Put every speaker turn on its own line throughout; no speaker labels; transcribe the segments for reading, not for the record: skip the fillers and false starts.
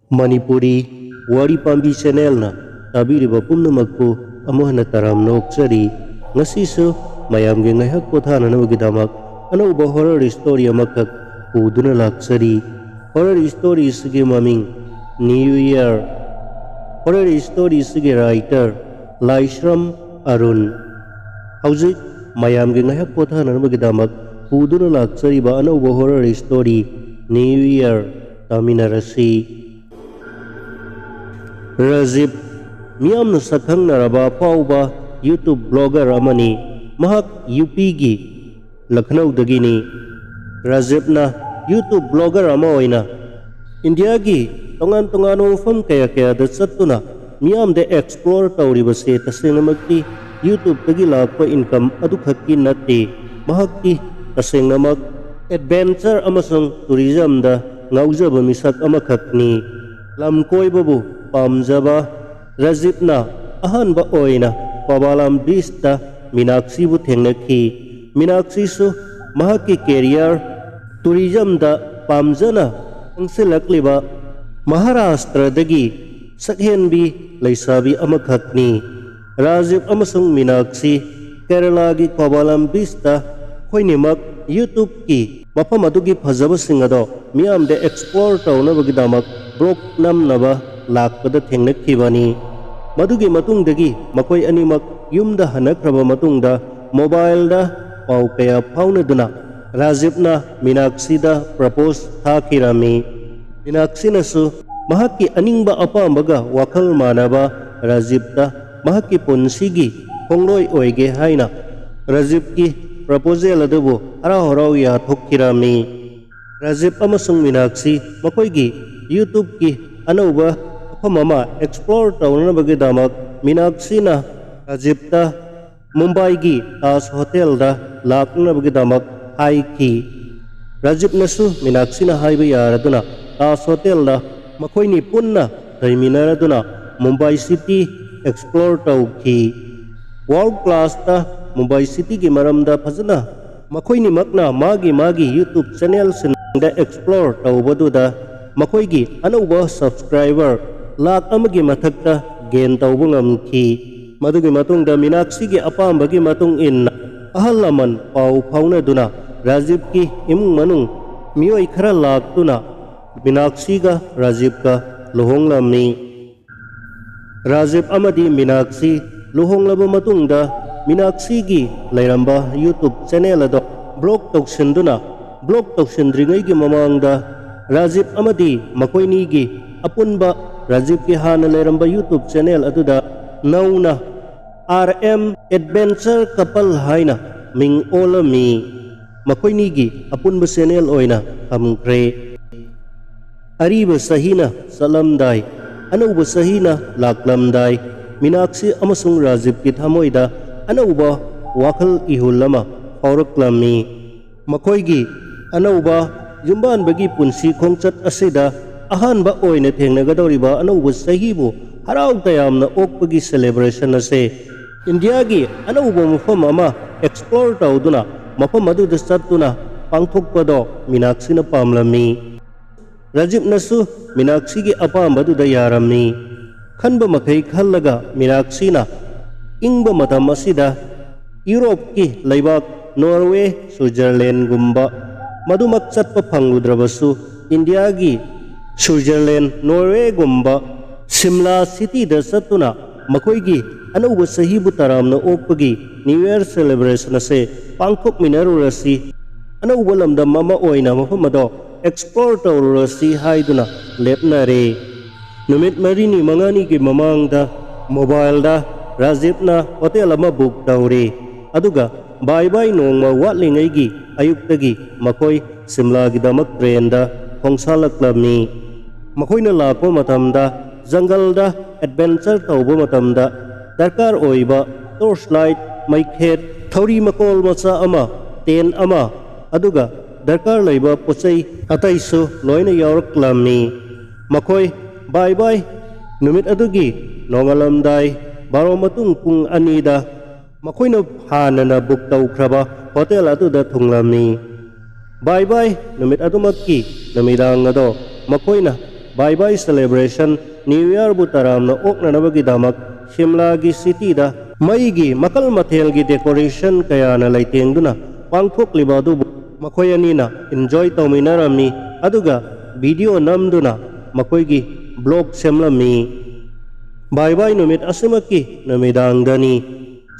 Manipuri Wari Pambi Channel na tabiriba pumnamakpo amuhana taram nokchari ngasisu mayamge ngayhak pothana nagidamak anauba horror story amakak puduna laksari. Horror stories ge maming New Year. Horror stories ge writer Laishram Arun. Hauzik mayamge ngayhak pothana nagidamak puduna laksari ba anauba horror story New Year taminarasi. Razib miyamna sakhang naraba pauba YouTube blogger amani mahak UP gi Lucknow dagini. Razib na YouTube blogger ama oina India gi tongan mafam kaya da chattuna miyam de explore tawriba se tasengamakti YouTube tagi lakpa income adu khakki natte mahak ki tasengamak adventure amasung tourism da ngaujaba misak amakhakni. Lam koibabu pamjaba Razib na ahanba oina Pabalam Bista Meenakshi bu thengnakhi. Meenakshi su mahakki career tourism da pamjana angsilakliba Maharashtra dagi sakhenbi laisabi amakhakni. Razib amasung Meenakshi Kerala gi Pabalam Bista khoinimak YouTube ki mafam adugi phajaba singado miyam de explore tawnabagidamak blog namnaba lakpada thengnakibani. Madugi matungdagi makoi animak yumda hanakraba matungda mobile da pau kaya phaunaduna Razib na Meenakshi da propose thakirami. Meenakshi nasu mahakki aningba apambaga wakhal manaba Razib da mahakki punsigi hongloi oige haina Razib ki proposal adubu harau ya thokkirami. Razib amasung Meenakshi makoigi YouTube ki anauba mama explore tawnabagidamak Meenakshi na Razib ta Mumbai gi Taj Hotel da laknabagidamak haiki. Razib nasu Meenakshi na haiba yaraduna Taj Hotel da makoini punna thaiminaraduna Mumbai City explore tawki. World class ta Mumbai City gi maramda phajana makoini makna magi YouTube channel sinda explore tawbaduda makoigi anauba subscriber lakh amagi mathakta gain tawba ngamki. Madugi matungda Meenakshi gi apambagi matung in ahal laman pau phaunaduna Razib ki imung manung miyoi khara laktuna Meenakshi ga Razib ka luhonglamni. Razib amadi Meenakshi luhonglaba matungda Meenakshi gi lairamba YouTube channel ado blog tawsinduna blog tawsindringai gi mamangda Razib amadi makoini gi apunba Razib ki hana lairamba YouTube channel aduda nauna RM Adventure Couple haina ming olami makoini gi apunba channel oina amkre. Ariba sahina salamdai anauba sahina laklamdai Meenakshi amasung Razib ki thamoida anauba wakhal ihulama hauraklamni. Makoigi anauba yumban bagi punsi khongchat asida ahanba oina thengnagadoriba anauba sahibu harau tayamna okpagi celebration ase India gi anauba mafam ama explore tawduna mafam aduda chattuna pangthokpado Meenakshi na pamlami. Razib nasu Meenakshi gi apambaduda yaramni. Khanba makai khallaga Meenakshi na ingba matam asida Europe ki laibak Norway Switzerland gumba madumak chatpa phangudrabasu India gi Switzerland Norway gumba Shimla city da chattuna makoigi anauba sahibu taramna okpagi New Year celebration ase pangthok minarurasi anauba lamdam mama oina mafamado explore tawrurasi haiduna lepnare. Numit marini mangani gi mamangda mobile da Razib na hotel ama book tawre aduga bye nongma watlingai gi ayuktagi makoi Simla gi damak train da khongsalaklamni. Makoina lakpa matamda jungle da adventure tawba matamda darkar oiba torchlight maikhet thauri makol macha ama ten ama aduga darkar laiba pochai ataisu loina yauraklamni. Makoi bye numit adugi nongalamdai baro matung pung anida makoina hanana book tawkraba hotel aduda thunglamni. Bye numit adumakki namidang ado makoina by by celebration new ꯏꯌꯔꯕꯨ ꯇꯔꯥꯝꯅ ꯑꯣꯛꯅꯅꯕꯒꯤꯗꯃꯛ ꯁꯤꯝꯂꯥꯒꯤ ꯁꯤꯇꯤꯗ ꯃꯩꯒꯤ ꯃꯈꯜ ꯃꯊꯦꯜꯒꯤ decoration ꯀꯌꯥꯅ ꯂꯩꯇꯦꯡꯗꯨꯅ ꯄꯥꯡꯊꯣꯛꯂꯤꯕ ꯑꯗꯨꯕꯨ ꯃꯈꯣꯏ ꯑꯅꯤꯅ ꯏꯟꯖꯣꯏ ꯇꯧꯃꯤꯟꯅꯔꯝꯃꯤ ꯑꯗꯨꯒ video ꯅꯝꯗꯨꯅ ꯃꯈꯣꯏꯒꯤ ꯕ꯭ꯂꯣꯒ ꯁꯦꯝꯂꯝꯃꯤ꯫ ꯕꯥꯏ ꯕꯥꯏ ꯅꯨꯃꯤꯠ ꯑꯁꯤꯃꯛꯀꯤ ꯅꯨꯃꯤꯗꯥꯡꯗꯅꯤ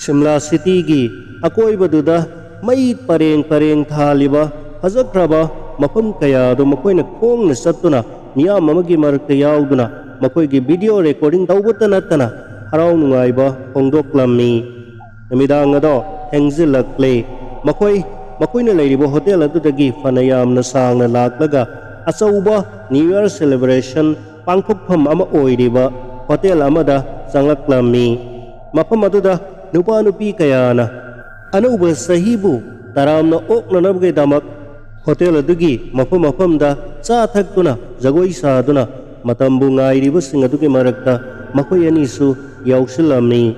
ꯁꯤꯝꯂꯥ ꯁꯤꯇꯤꯒꯤ ꯑꯀꯣꯏꯕꯗꯨꯗ ꯃꯩ ꯄꯔꯦꯡ ꯄꯔꯦꯡ ꯊꯥꯜꯂꯤꯕ ꯐꯖꯈ꯭ꯔꯕ ꯃꯐꯝ ꯀꯌꯥ ꯑꯗꯨ ꯃꯈꯣꯏꯅ ꯈꯣꯡꯅ ꯆꯠꯇꯨꯅ ꯃꯤꯌꯥꯝ ꯑꯃꯒꯤ ꯃꯔꯛꯇ ꯌꯥꯎꯗꯨꯅ ꯃꯈꯣꯏꯒꯤ ꯚꯤꯗꯤꯑꯣ ꯔꯦꯀꯣꯔꯗꯤꯡ ꯇꯧꯕꯇ ꯅꯠꯇꯅ ꯍꯔꯥꯎ ꯅꯨꯡꯉꯥꯏꯕ ꯐꯣꯡꯗꯣꯛꯂꯝꯃꯤ꯫ ꯅꯨꯃꯤꯗꯥꯡ ꯑꯗꯣ ꯊꯦꯡꯖꯤꯜꯂꯛꯂꯦ꯫ ꯃꯈꯣꯏꯅ ꯂꯩꯔꯤꯕ ꯍꯣꯇꯦꯜ ꯑꯗꯨꯗꯒꯤ ꯐꯅ ꯌꯥꯝꯅ ꯁꯥꯡꯅ ꯂꯥꯛꯂꯒ ꯑꯆꯧꯕ ꯅ꯭ꯌꯨ ꯏꯌꯔ ꯁꯦꯂꯦꯕ꯭ꯔꯦꯁꯟ ꯄꯥꯡꯊꯣꯛꯐꯝ ꯑꯃ ꯑꯣꯏꯔꯤꯕ ꯍꯣꯇꯦꯜ ꯑꯃꯗ ꯆꯪꯂꯛꯂꯝꯃꯤ꯫ ꯃꯐꯝ ꯑꯗꯨꯗ ꯅꯨꯄꯥ ꯅꯨꯄꯤ ꯀꯌꯥꯅ ꯑꯅꯧꯕ ꯆꯍꯤꯕꯨ ꯇꯔꯥꯝꯅ ꯑꯣꯛꯅꯅꯕꯒꯤꯗꯃꯛ ꯍꯣꯇꯦꯜ ꯑꯗꯨꯒꯤ ꯃꯐꯝꯗ ꯆꯥ ꯊꯛꯇꯨꯅ ꯖꯒꯣꯏ ꯁꯥꯗꯨꯅ ꯃꯇꯝꯕꯨ ꯉꯥꯏꯔꯤꯕꯁꯤꯡ ꯑꯗꯨꯒꯤ ꯃꯔꯛꯇ ꯃꯈꯣꯏ ꯑꯅꯤꯁꯨ ꯌꯥꯎꯁꯤꯜꯂꯝꯃꯤ꯫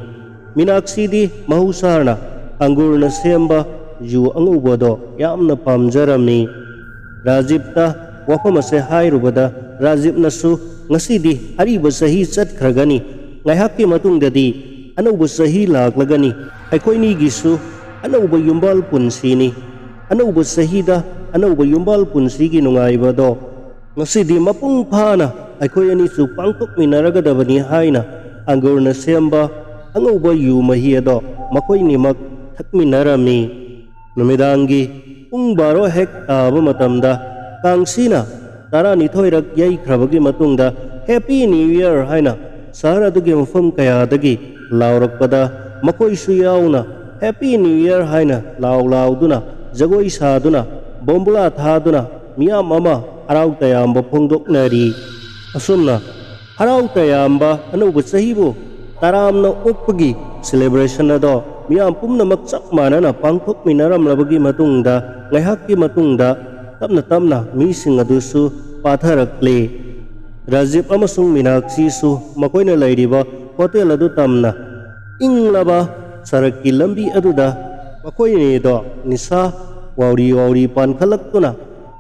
ꯃꯤꯅꯥꯛꯁꯤꯗꯤ ꯃꯍꯧꯁꯥꯅ ꯑꯪꯒꯨꯔꯅ ꯁꯦꯝꯕ ꯌꯨ ꯑꯉꯧꯕꯗꯣ ꯌꯥꯝꯅ ꯄꯥꯝꯖꯔꯝꯃꯤ꯫ ꯔꯥꯖꯤꯕꯇ ꯋꯥꯐꯝ ꯑꯁꯤ ꯍꯥꯏꯔꯨꯕꯗ ꯔꯥꯖꯤꯕꯅꯁꯨ ꯉꯁꯤꯗꯤ ꯑꯔꯤꯕ ꯆꯍꯤ ꯆꯠꯈ꯭ꯔꯒꯅꯤ, ꯉꯥꯏꯍꯥꯛꯀꯤ ꯃꯇꯨꯡꯗꯗꯤ ꯑꯅꯧꯕ ꯆꯍꯤ ꯂꯥꯛꯂꯒꯅꯤ, ꯑꯩꯈꯣꯏꯅꯤꯒꯤꯁꯨ ꯑꯅꯧꯕ ꯌꯨꯝꯕꯥꯜ ꯄꯨꯟꯁꯤꯅꯤ, ꯑꯅꯧꯕ ꯆꯍꯤꯗ ꯑꯅꯧꯕ ꯌꯨꯝꯕꯥꯜ ꯄꯨꯟꯁꯤꯒꯤ ꯅꯨꯡꯉꯥꯏꯕꯗꯣ ꯉꯁꯤꯗꯤ ꯃꯄꯨꯡ ꯐꯥꯅ ꯑꯩꯈꯣꯏ ꯑꯅꯤꯁꯨ ꯄꯥꯡꯊꯣꯛꯃꯤꯟꯅꯔꯒꯗꯕꯅꯤ ꯍꯥꯏꯅ ꯑꯪꯒꯨꯔꯅ ꯁꯦꯝꯕ ꯑꯉꯧꯕ ꯌꯨ ꯃꯍꯤ ꯑꯗꯣ ꯃꯈꯣꯏꯅꯤꯃꯛ ꯊꯛꯃꯤꯟꯅꯔꯝꯃꯤ꯫ ꯅꯨꯃꯤꯗꯥꯡꯒꯤ ꯄꯨꯡ 12 ꯍꯦꯛ ꯇꯥꯕ ꯃꯇꯝꯗ ꯀꯥꯡꯁꯤꯅ 12ꯔꯛ ꯌꯩꯈ꯭ꯔꯕꯒꯤ ꯃꯇꯨꯡꯗ ꯍꯦꯄꯤ ꯅ꯭ꯌꯨ ꯏꯌꯔ ꯍꯥꯏꯅ ꯁꯍꯔ ꯑꯗꯨꯒꯤ ꯃꯐꯝ ꯀꯌꯥꯗꯒꯤ ꯂꯥꯎꯔꯛꯄꯗ ꯃꯈꯣꯏꯁꯨ ꯌꯥꯎꯅ ꯍꯦꯄꯤ ꯅ꯭ꯌꯨ ꯏꯌꯔ ꯍꯥꯏꯅ ꯂꯥꯎꯗꯨꯅ ꯖꯒꯣꯏ ꯁꯥꯗꯨꯅ ꯕꯣꯝꯕꯨꯂꯥ ꯊꯥꯗꯨꯅ ꯃꯤꯌꯥꯝ ꯑꯃ ꯍꯔꯥꯎ ꯇꯌꯥꯝꯕ ꯐꯣꯡꯗꯣꯛꯅꯔꯤ꯫ ꯑꯁꯨꯝꯅ ꯍꯔꯥꯎ ꯇꯌꯥꯝꯕ ꯑꯅꯧꯕ ꯆꯍꯤꯕꯨ ꯇꯔꯥꯝꯅ ꯑꯣꯛꯄꯒꯤ ꯁꯦꯂꯦꯕ꯭ꯔꯦꯁꯟ ꯑꯗꯣ ꯃꯤꯌꯥꯝ ꯄꯨꯝꯅꯃꯛ ꯆꯞ ꯃꯥꯟꯅꯅ ꯄꯥꯡꯊꯣꯛꯃꯤꯟꯅꯔꯝꯂꯕꯒꯤ ꯃꯇꯨꯡꯗ ꯉꯥꯏꯍꯥꯛꯀꯤ ꯃꯇꯨꯡꯗ ꯇꯞꯅ ꯇꯞꯅ ꯃꯤꯁꯤꯡ ꯑꯗꯨꯁꯨ ꯄꯥꯊꯔꯛꯂꯦ꯫ ꯔꯥꯖꯤꯕ ꯑꯃꯁꯨꯡ ꯃꯤꯅꯥꯛꯁꯤꯁꯨ ꯃꯈꯣꯏꯅ ꯂꯩꯔꯤꯕ ꯍꯣꯇꯦꯜ ꯑꯗꯨ ꯇꯝꯅ ꯏꯪꯂꯕ ꯁꯔꯛꯀꯤ ꯂꯝꯕꯤ ꯑꯗꯨꯗ ꯃꯈꯣꯏꯅꯤꯗꯣ ꯅꯤꯁꯥ ꯋꯥꯎꯔꯤ ꯄꯥꯟꯈꯠꯂꯛꯇꯨꯅ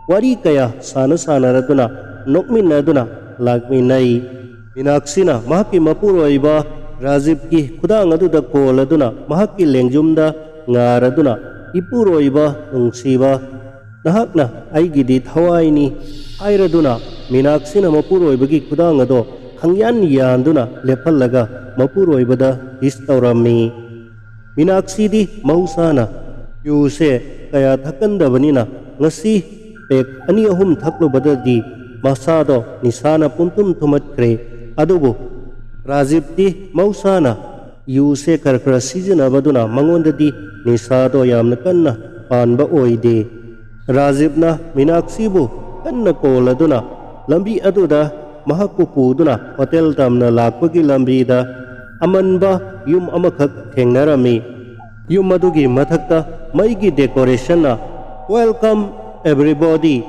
ꯋꯥꯔꯤ ꯀꯌꯥ ꯁꯥꯅꯔꯗꯨꯅ ꯅꯣꯛꯃꯤꯟꯅꯗꯨꯅ ꯂꯥꯛꯃꯤꯟꯅꯩ꯫ ꯃꯤꯅꯥꯛꯁꯤꯅ ꯃꯍꯥꯛꯀꯤ ꯃꯄꯨꯔꯣꯏꯕ ꯔꯥꯖꯤꯕꯀꯤ ꯈꯨꯗꯥꯡ ꯑꯗꯨꯗ ꯀꯣꯜꯂꯗꯨꯅ ꯃꯍꯥꯛꯀꯤ ꯂꯦꯡꯖꯨꯝꯗ ꯉꯥꯔꯗꯨꯅ ꯏꯄꯨꯔꯣꯏꯕ ꯅꯨꯡꯁꯤꯕ, ꯅꯍꯥꯛꯅ ꯑꯩꯒꯤꯗꯤ ꯊꯋꯥꯏꯅꯤ ꯍꯥꯏꯔꯗꯨꯅ ꯃꯤꯅꯥꯛꯁꯤꯅ ꯃꯄꯨꯔꯣꯏꯕꯒꯤ ꯈꯨꯗꯥꯡ ꯑꯗꯣ ꯈꯪꯌꯥꯟ ꯌꯥꯟꯗꯨꯅ ꯂꯦꯞꯍꯜꯂꯒ ꯃꯄꯨꯔꯣꯏꯕꯗ ꯀꯤꯁ ꯇꯧꯔꯝꯃꯤ꯫ ꯃꯤꯅꯥꯛꯁꯤꯗꯤ ꯃꯍꯧꯁꯥꯅ ꯌꯨꯁꯦ ꯀꯌꯥ ꯊꯛꯀꯟꯗꯕꯅꯤꯅ ꯉꯁꯤ ꯄꯦꯛ 2-3 ꯊꯛꯂꯨꯕꯗꯗꯤ ꯃꯁꯥꯗꯣ ꯅꯤꯁꯥꯅ ꯄꯨꯝꯇꯨꯝ ꯊꯨꯝꯍꯠꯈ꯭ꯔꯦ꯫ ꯑꯗꯨꯕꯨ ꯔꯥꯖꯤꯕꯇꯤ ꯃꯍꯧꯁꯥꯅ ꯌꯨꯁꯦ ꯈꯔ ꯁꯤꯖꯤꯟꯅꯕꯗꯨꯅ ꯃꯉꯣꯟꯗꯗꯤ ꯅꯤꯁꯥꯗꯣ ꯌꯥꯝꯅ ꯀꯟꯅ ꯄꯥꯟꯕ ꯑꯣꯏꯗꯦ꯫ ꯔꯥꯖꯤꯕꯅ ꯃꯤꯅꯥꯛꯁꯤꯕꯨ ꯀꯟꯅ ꯀꯣꯜꯂꯗꯨꯅ ꯂꯝꯕꯤ ꯑꯗꯨꯗ ꯃꯍꯥꯛꯄꯨ ꯄꯨꯗꯨꯅ ꯍꯣꯇꯦꯜ ꯇꯝꯅ ꯂꯥꯛꯄꯒꯤ ꯂꯝꯕꯤꯗ ꯑꯃꯟꯕ ꯌꯨꯝ ꯑꯃꯈꯛ ꯊꯦꯡꯅꯔꯝꯃꯤ꯫ ꯌꯨꯝ ꯑꯗꯨꯒꯤ ꯃꯊꯛꯇ ꯃꯩꯒꯤ ꯗꯦꯀꯣꯔꯦꯁꯟꯅ "ꯋꯦꯜꯀꯝ ꯑꯦꯚ꯭ꯔꯤꯕꯣꯗꯤ,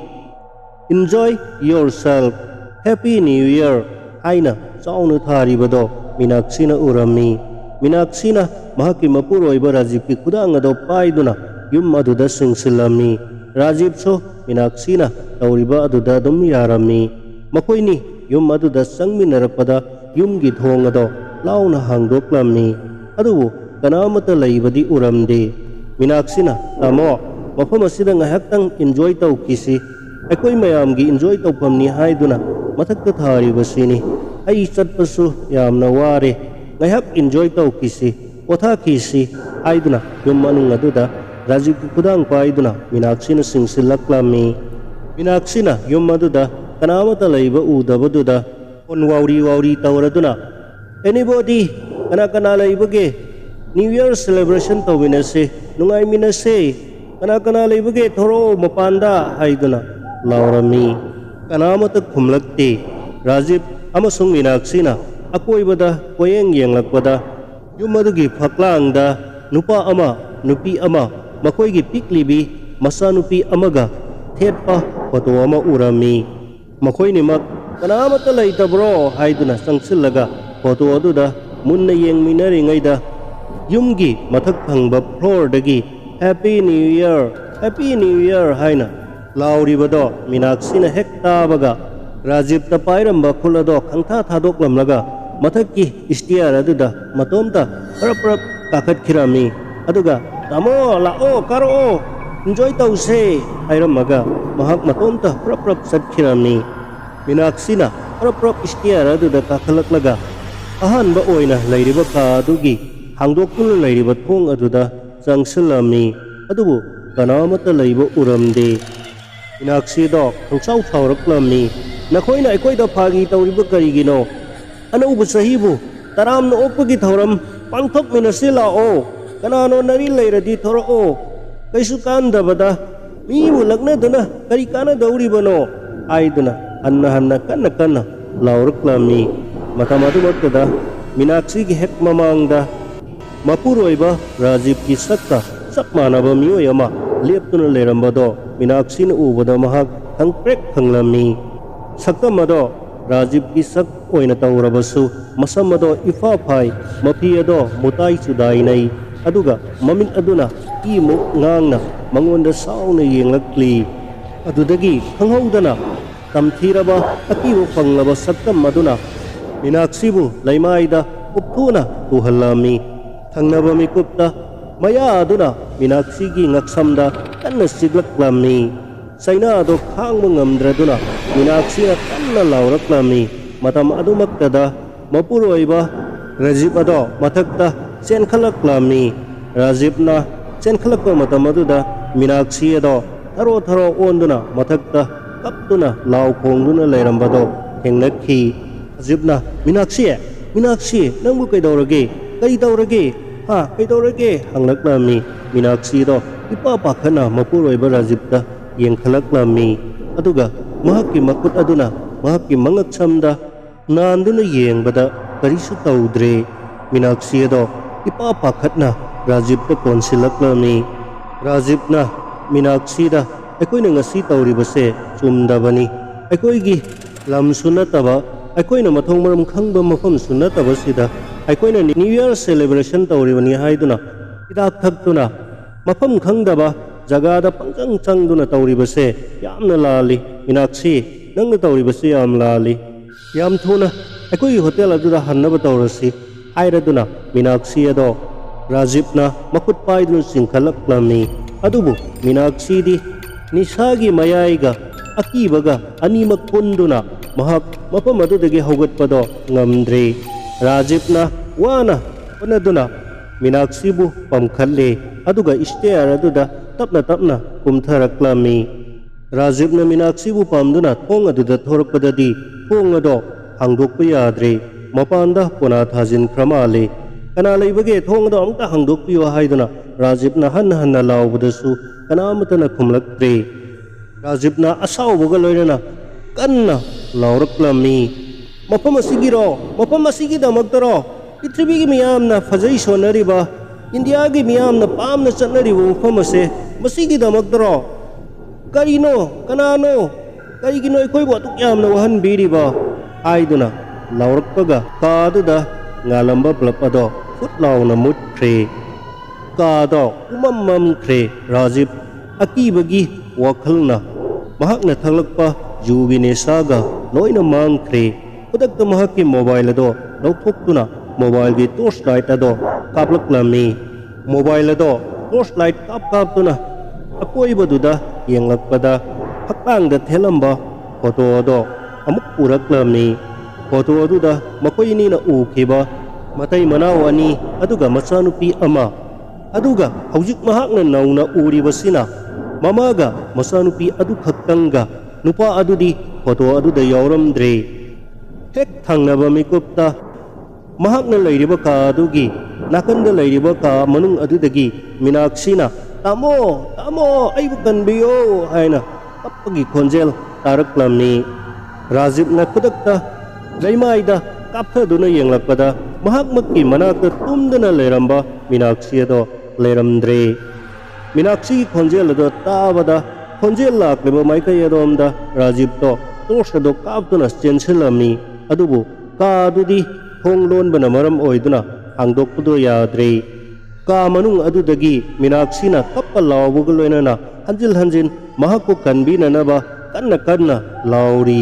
ꯏꯟꯖꯣꯏ ꯌꯣꯔꯁꯦꯜꯐ, ꯍꯦꯄꯤ ꯅ꯭ꯌꯨ ꯏꯌꯔ" ꯍꯥꯏꯅ ꯆꯥꯎꯅ ꯊꯥꯔꯤꯕꯗꯣ ꯃꯤꯅꯥꯛꯁꯤꯅ ꯎꯔꯝꯃꯤ꯫ ꯃꯤꯅꯥꯛꯁꯤꯅ ꯃꯍꯥꯛꯀꯤ ꯃꯄꯨꯔꯣꯏꯕ ꯔꯥꯖꯤꯕꯀꯤ ꯈꯨꯗꯥꯡ ꯑꯗꯣ ꯄꯥꯏꯗꯨꯅ ꯌꯨꯝ ꯑꯗꯨꯗ ꯆꯪꯁꯤꯜꯂꯝꯃꯤ꯫ ꯔꯥꯖꯤꯕꯁꯨ ꯃꯤꯅꯥꯛꯁꯤꯅ ꯇꯧꯔꯤꯕ ꯑꯗꯨꯗ ꯑꯗꯨꯝ ꯌꯥꯔꯝꯃꯤ꯫ ꯃꯈꯣꯏꯅꯤ ꯌꯨꯝ ꯑꯗꯨꯗ ꯆꯪꯃꯤꯟꯅꯔꯛꯄꯗ ꯌꯨꯝꯒꯤ ꯊꯣꯡ ꯑꯗꯣ ꯂꯥꯎꯅ ꯍꯥꯡꯗꯣꯛꯂꯝꯃꯤ꯫ ꯑꯗꯨꯕꯨ ꯀꯅꯥꯃꯠꯇ ꯂꯩꯕꯗꯤ ꯎꯔꯝꯗꯦ꯫ ꯃꯤꯅꯥꯛꯁꯤꯅ "ꯇꯥꯃꯣ, ꯃꯐꯝ ꯑꯁꯤꯗ ꯉꯥꯏꯍꯥꯛꯇꯪ ꯏꯟꯖꯣꯏ ꯇꯧꯈꯤꯁꯤ, ꯑꯩꯈꯣꯏ ꯃꯌꯥꯝꯒꯤ ꯏꯟꯖꯣꯏ ꯇꯧꯐꯝꯅꯤ ꯍꯥꯏꯗꯨꯅ ꯃꯊꯛꯇ ꯊꯥꯔꯤꯕꯁꯤꯅꯤ꯫ ꯑꯩ ꯆꯠꯄꯁꯨ ꯌꯥꯝꯅ ꯋꯥꯔꯦ, ꯉꯥꯏꯍꯥꯛ ꯏꯟꯖꯣꯏ ꯇꯧꯈꯤꯁꯤ, ꯄꯣꯊꯥꯈꯤꯁꯤ" ꯍꯥꯏꯗꯨꯅ ꯌꯨꯝ ꯃꯅꯨꯡ ꯑꯗꯨꯗ ꯔꯥꯖꯤꯕꯀꯤ ꯈꯨꯗꯥꯡ ꯄꯥꯏꯗꯨꯅ ꯃꯤꯅꯥꯛꯁꯤꯅ ꯆꯪꯁꯤꯜꯂꯛꯂꯝꯃꯤ꯫ ꯃꯤꯅꯥꯛꯁꯤꯅ ꯌꯨꯝ ꯑꯗꯨꯗ ꯀꯅꯥꯃꯠꯇ ꯂꯩꯕ ꯎꯗꯕꯗꯨꯗ ꯐꯣꯟ ꯋꯥꯎꯔꯤ ꯇꯧꯔꯗꯨꯅ "ꯑꯦꯅꯤꯕꯣꯗꯤ, ꯀꯅꯥ ꯂꯩꯕꯒꯦ? ꯅ꯭ꯌꯨ ꯏꯌꯔ ꯁꯦꯂꯦꯕ꯭ꯔꯦꯁꯟ ꯇꯧꯃꯤꯟꯅꯁꯦ, ꯅꯨꯡꯉꯥꯏꯃꯤꯟꯅꯁꯦ, ꯀꯅꯥ ꯂꯩꯕꯒꯦ ꯊꯣꯔꯛꯑꯣ ꯃꯄꯥꯟꯗ" ꯍꯥꯏꯗꯨꯅ ꯂꯥꯎꯔꯝꯃꯤ꯫ ꯀꯅꯥꯃꯠꯇ ꯈꯨꯝꯂꯛꯇꯦ꯫ ꯔꯥꯖꯤꯕ ꯑꯃꯁꯨꯡ ꯃꯤꯅꯥꯛꯁꯤꯅ ꯑꯀꯣꯏꯕꯗ ꯀꯣꯏꯌꯦꯡ ꯌꯦꯡꯂꯛꯄꯗ ꯌꯨꯝ ꯑꯗꯨꯒꯤ ꯐꯛꯂꯥꯡꯗ ꯅꯨꯄꯥ ꯑꯃ, ꯅꯨꯄꯤ ꯑꯃ, ꯃꯈꯣꯏꯒꯤ ꯄꯤꯛꯂꯤꯕꯤ ꯃꯆꯥꯅꯨꯄꯤ ꯑꯃꯒ ꯊꯦꯠꯄ ꯐꯣꯇꯣ ꯑꯃ ꯎꯔꯝꯃꯤ꯫ ꯃꯈꯣꯏꯅꯤꯃꯛ "ꯀꯅꯥꯃꯠꯇ ꯂꯩꯇꯕ꯭ꯔꯣ" ꯍꯥꯏꯗꯨꯅ ꯆꯪꯁꯤꯜꯂꯒ ꯐꯣꯇꯣ ꯑꯗꯨꯗ ꯃꯨꯟꯅ ꯌꯦꯡꯃꯤꯟꯅꯔꯤꯉꯩꯗ ꯌꯨꯝꯒꯤ ꯃꯊꯛ ꯊꯪꯕ ꯐ꯭ꯂꯣꯔꯗꯒꯤ "happy new year, happy new year" ꯍꯥꯏꯅ ꯂꯥꯎꯔꯤꯕꯗꯣ ꯃꯤꯅꯥꯛꯁꯤꯅ ꯍꯦꯛ ꯇꯥꯕꯒ Rajibta pairamba khulado khangtha thadoklamlaga mathakki istiyar aduda matomta prap kakhat khirami aduga tamo lao karo enjoy tause hairamaga mahak matomta prap satkhirami Minaksina prap istiyar aduda kakhalaklaga ahanba oina leiriba ka adugi hangdoktuna leiriba thong aduda changsilami adubu kanamata leiba uramde Minaksi do khangchau thawraklami nakoina aikoida phagi tawriba karigino anauba sahibu taramna opagi thawram pangthok minasi lao kanano nari leiradi thorao kaisu kandabada mibu laknaduna kari kana dauribano aiduna hanna kanna lauraklami matamadu maktada Minaksi gi hek mamangda mapuroiba Rajib ki sakta sakmanaba miyoy ama leptuna leirambado Minaksi na ubada mahak thangprek thanglami saktamado Rajib ki sak oina tawrabasu masamado ifa phai mapi ado mutai chudainai aduga mamin aduna imuk ngangna mangonda sauna yenglakli adudagi khanghaudana tamthiraba akibu panglaba saktam maduna Minaksibu laimaida upthuna tuhallami thangnaba mikupta maya aduna Minaksi gi ngaksamda kanna siglaklami saina ado khangba ngamdraduna Minaksi na kanna lauraklami matam adumaktada mapuroiba Rajib ado mathakta chenkalaklami Rajibna chenkhalakpa matam aduda Minaksi ado tharo onduna mathakta kaptuna law khongduna leirambado hengnakhi Rajibna Minaksi nangbu kaidorage kari dorage ha kaidorage hanglaklami Minaksi do ipa pakhana mapuroiba Rajibta yengkhalaklami aduga mahakki makut aduna mahakki mangaksamda nanduna yengbada karisu tawdre Minaksi do ipa pakhatna Rajibta konsilaklami Rajibna Minaksi da aikoina ngasi tawribase chumdabani aikoigi lam sunataba aikoina mathong maram khangba mafam sunataba sida aikoina New Year celebration tawribani haiduna idak thaktuna mafam khangdaba jagada pangchang changduna tawribase yamna lali Minaksi nangna tawribase yam lali yam thuna aikoi hotel aduda hannaba tawrasi hairaduna Minaksi ado Rajibna makut paiduna singkhalaklami adubu Minaksi di nisagi mayaiga akibaga animak punduna mahak mafam adudagi haugatpado ngamdre Rajibna wana panaduna Minaksibu pamkhalle aduga istiyar aduda tapna kumtharaklami Rajibna Minaksibu pamduna thong aduda thorakpadadi thong ado hangdokpa yadre mapanda pona thajin kramale kana leibage thong ado amta hangdokpiyo haiduna Rajibna hanna laubadasu kanamatana khumlaktre Rajibna asawbaga loinana kanna lauraklami mafam asigidamaktaro prithivigi miyamna fajai sonariba India gi miyamna pamna chatnariba mafam ase masigidamaktaro karino kanano karigino aikoibu atuk yamna wahanbiriba haiduna laurakpaga kaduda ngalamba blap ado futlauna mutkre kado umamamkre Rajib akibagi wakhalna mahakna thaglakpa jugi nesaga loina mangkre khudakta mahakki mobile ado lauthokuna mobile gi torchlight ado kaplaklami mobile ado torchlight kaptuna akoibaduda yenglakpada hakangda thelamba photo ado amuk puraklami photo aduda makoini na ukhiba matai manaw ani aduga machanupi ama aduga haujik mahakna nauna uribasina mamaga machanupi adu khaktanga nupa adudi photo aduda yauramdre hek thangnaba mikupta mahakna leiriba ka adugi nakanda leiriba ka manung adudagi Minaksina tamo aibu kanbiyo haina kapagi khonjel taraklamni Rajibna khudakta laimaida kapthaduna yenglakpada mahakmakki manakta tumdana leiramba Minaksi ado leiramdre Minaksi khonjel ado tabada khonjel lakliba maikai adomda Rajibto torchado kaptuna chensilami adubu ka adudi thonglon bana maram oiduna hangdokpudo yadre ka manung adudagi Minaksina kappa lawbuga loinana hanjil mahakku kanbinanaba kanna lauri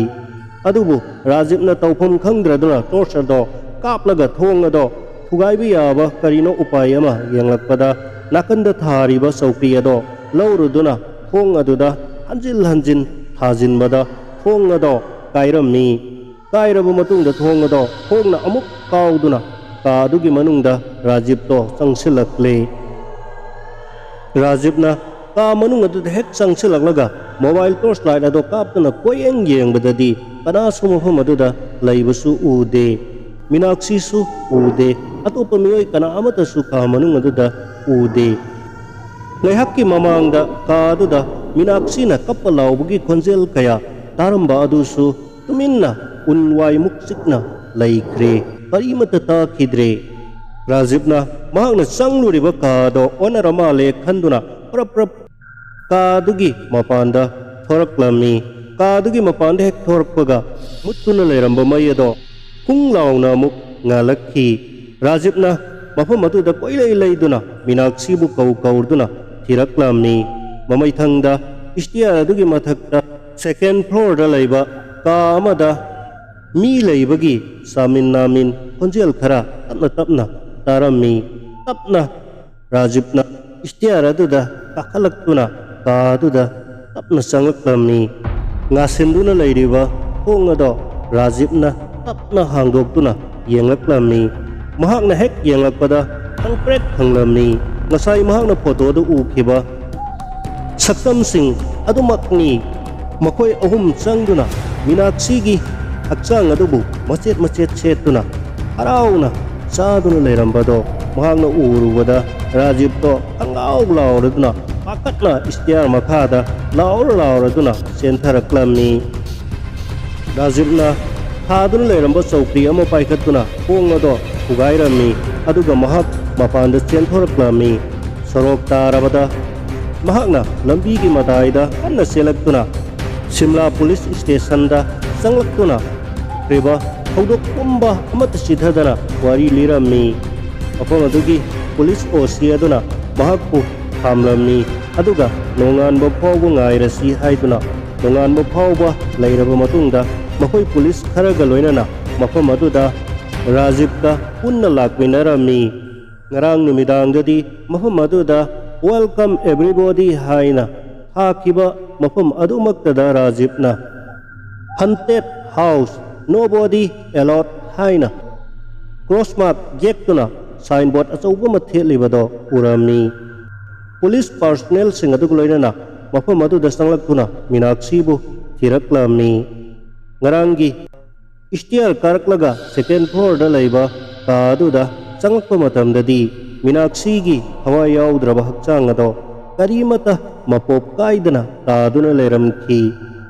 अदुबु राजीवना तौफम खंद्रदुना torch अदो कापलगा थोंग अदो थुगाइबा याबा करिनो उपाय अमा येंगलकपदा नाकंदा थारिबा चौकी अदो लौरुदुना थोंग अदुदा हंजिल हंजिन थाजिनबदा थोंग अदो कायरमनी कायरबा मतुंगदा थोंग अदो थोंगना अमुक काउदुना का अदुगी मनुंगदा राजीव तो चंगसिलकले राजीवना का मनुंग अदुदा हेक चंगसिलकलगा मोबाइल टॉर्च लाइट अदो कापतुना कोयेंग येंगबददी कनासु मफम अदुदा लैबसु उदे मीनाक्षीसु उदे अतोप मियोय कना अमतसु का मनुंग अदुदा उदे ngayhakki mamangda ka aduda मीनाक्षीना कप्पा लाउबगी खोंजेल कया तारंबा अदुसु तुमिन्ना उनवाई मुक्सिकना लैख्रे करीमत ताखिद्रे राजीवना महांगना चंगलुरिबा कादो ओनरमाले खंदुना प्रप प्रप कादुगी मपांदा थोरक्लमनी कादुगी मपांदा हेक थोरकपगा मुत्तुना लेरंबा मयदो हुंगलाउना मुक ngalakhi राजीवना मफम अदुदा कोइलै लैदुना मीनाक्षीबु कौरदुना थिरक्लमनी ममैथंगदा स्टेयर अदुगी मथक्ता सेकेंड फ्लोर दा लैबा का अमदा मी लैबगी सामिन नामिन खोंजेल खरा तपना तपना तारम्मी तपना राजीवना स्टेयर अदुदा काखलक्तुना का अदुदा तपना चंगक्लमनी ngasinदुना लैरिबा थोंग अदो राजीवना तपना हांगदोक्तुना येंगक्लमनी महाकना हेक येंगलकपदा खंगप्रेक खंगलमनी ngasai mahakna photo du ukhiba saktam sing adumakni makoi ahum changduna Meenakshi gi hakchang adubu machet machet chetuna harauna saduna leirambado mahakna urubada Rajiv तो angau lauraduna pakatna istiar makhada lauraduna sentharaklami राजीवना थादुना लेरंबा चौकरी अमा पाइखतुना पोंगदो उगाइरमी अदुगा महक मपानदा चेंथोरक्लमी सरोक तारबदा महकना लंबी की मताइदा कन्ना सेलक्तुना शिमला पुलिस स्टेशन दा संगलक्तुना रेबा हौदोक कुंबा अमत सिधदना वारी लिरमी अफम अदुगी police ओसी अदुना महकपु थामलमी अदुगा नोंगानबा फावबा ngairasi haiduna नोंगानबा फावबा लैरबा मतुंगदा मखोई police Kharga लोइनना मफम अदुदा Rajiv का पुन्ना लाक्मिनरमी ngarang numidangdadi mafam aduda welcome everybody haina hakiba mafam adumaktada राजीवना haunted house nobody allowed haina crossmark jektuna signboard achauba mathelibado urami police personnel sing adu loinana mafam aduda sanglakuna Meenakshi bu thiraklamni ngarangi stair karaklaga second floor da laiba ka aduda चंगप मतमददी Meenakshi की हवा याउद्रब हक्चांग अदो करीमता मपोप कायदना तादुना लेरमखी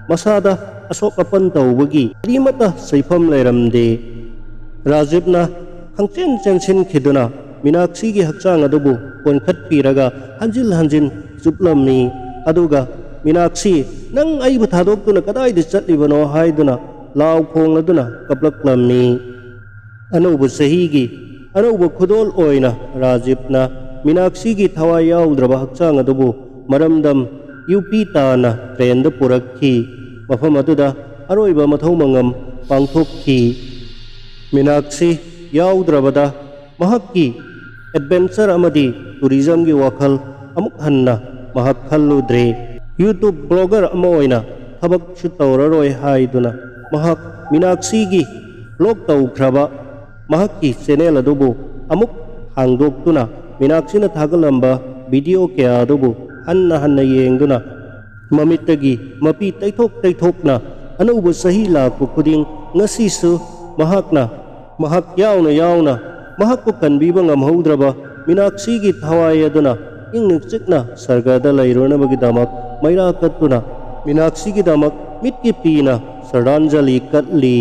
मसादा असोक अपन तौबगी करीमता सैफम लेरमदे राजीवना खंचेन चेंसिन खिदुना मीनाक्षी की हक्चांग अदुबु कोनखत पीरगा हंजिल हंजिन जुपलमनी अदुगा मीनाक्षी नंग अइब थादोक्तुना कदाइदि चटलिबनो हाइदुना लाव खोंगलदुना कपलक्लमनी अनौब सहीगी अनौब खुदोल ओइना राजीवना मीनाक्षी की थवाई याउद्रब हक्चांग अदुबु मरमदम यूपी ताना ट्रेन द पुरक्खी मफम अदुदा अरोइबा मथौ मंगम पांगथोक्खी मीनाक्षी याउद्रबदा महक्की एडवेंचर अमदी टूरिज्म की वखल अमुक हन्ना महक खल्लुद्रे यूट्यूब ब्लॉगर अमा ओइना थबक सु तौररोय हाइदुना महक मीनाक्षी की ब्लॉग तौख्रबा महक्की चैनल अदुबु अमुक हांगदोक्तुना मीनाक्षीना थागलंबा वीडियो क्या अदुबु हन्ना हन्ना येंगदुना ममित्तगी मपी तैथोकना अनौबु सही लाकु खुदिंग ngasisu mahakna mahak yauna mahakku kanbiba ngamhaudraba Meenakshi की थवाई अदुना इंगनिक चिकना सरगदा लैरोनबगी दामक मैरा कत्तुना मीनाक्षी की दामक मिट की पीना श्रद्धांजलि कतली